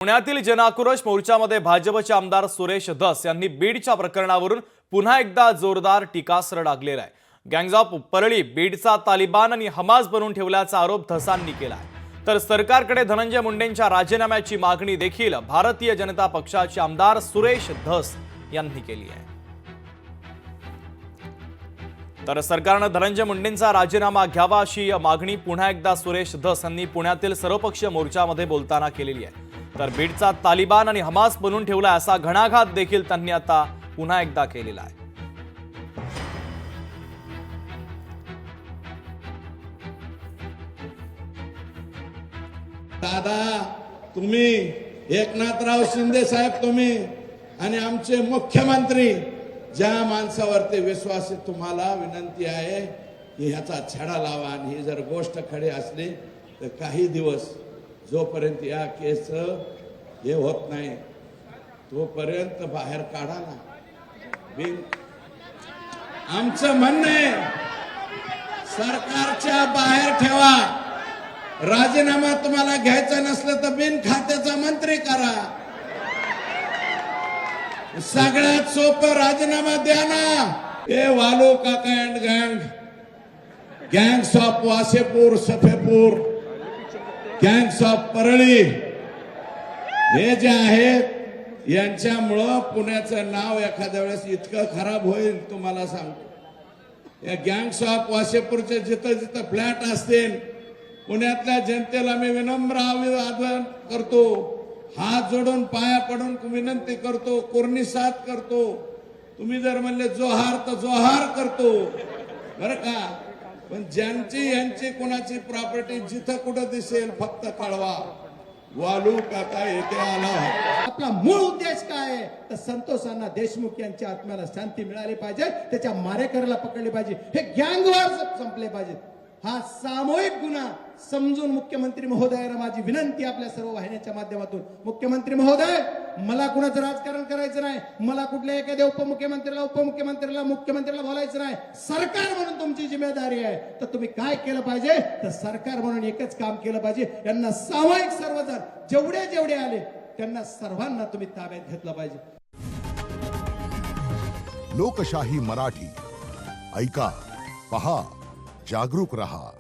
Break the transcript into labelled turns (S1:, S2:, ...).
S1: पुण्यातील जनाक्रोश मोर्चामध्ये भाजपचे आमदार सुरेश धस यांनी बीडच्या प्रकरणावरून पुन्हा एकदा जोरदार टीकास्त्र डागलेला आहे। गँग्स ऑफ परळी बीडचा तालिबान आणि हमास बनवून ठेवल्याचा आरोप धसांनी केला आहे। तर सरकारकडे धनंजय मुंडेंच्या राजीनाम्याची मागणी देखील भारतीय जनता पक्षाचे आमदार सुरेश धस यांनी केली आहे। तर सरकारने धनंजय मुंडेंचा राजीनामा घ्यावा अशी मागणी पुन्हा एकदा सुरेश धस यांनी पुण्यातील सर्वपक्षीय मोर्चामध्ये बोलताना केलेली आहे। तर बीडचा तालिबान आणि हमास बनवून ठेवला असा घणाघात देखील त्यांनी आता पुन्हा एकदा केलेला आहे।
S2: दादा तुम्ही एकनाथराव शिंदे साहेब तुम्ही आणि आमचे मुख्यमंत्री ज्या माणसावरती विश्वास आहे तुम्हाला विनंती आहे की ह्याचा छडा लावा आणि ही जर गोष्ट खरी असली तर काही दिवस जोपर्यंत या केस हे होत नाही तोपर्यंत बाहेर काढा ना। आमचं म्हणणं आहे सरकारच्या बाहेर ठेवा। राजीनामा तुम्हाला घ्यायचा नसलं तर बिन खात्याचा मंत्री करा। सगळ्यात सोपं राजीनामा द्या ना। हे वालू काका अँड गँग्स ऑफ वासेपूर सफेपूर गँग्स ऑफ परळी हे जे आहेत यांच्यामुळं पुण्याचं नाव एखाद्या वेळेस इतकं खराब होईल तुम्हाला सांगतो। या गँग्स ऑफ वासेपूरचे जिथं जिथं फ्लॅट असतील पुण्यातल्या जनतेला मी विनम्र आवाहन करतो, हात जोडून पाया पडून विनंती करतो, कोर्निसात करतो। तुम्ही जर म्हणले जोहार तर जोहार करतो बरं का। पण ज्यांची यांची कोणाची प्रॉपर्टी जिथं कुठं दिसेल फक्त कळवा। वालू काका येथे आला।
S3: आपला मूळ उद्देश काय आहे तर संतोषांना देशमुख यांच्या आत्म्याला शांती मिळाली पाहिजे, त्याच्या मारेकऱ्याला पकडले पाहिजे, हे गँगवॉर संपले पाहिजे। हा सामूहिक गुन्हा समजून मुख्यमंत्री महोदयाला माझी विनंती आपल्या सर्व वाहिन्यांच्या माध्यमातून, मुख्यमंत्री महोदय मला कुणाचं राजकारण करायचं नाही, मला कुठल्या एखाद्या उपमुख्यमंत्र्याला मुख्यमंत्र्याला बोलायचं नाही। सरकार म्हणून तुमची जिम्मेदारी आहे तर तुम्ही काय केलं पाहिजे तर सरकार म्हणून एकच काम केलं पाहिजे, यांना सामूहिक सर्वजण जेवढे आले त्यांना सर्वांना तुम्ही ताब्यात घेतलं पाहिजे।
S4: लोकशाही मराठी ऐका, पहा, जागरूक रहा।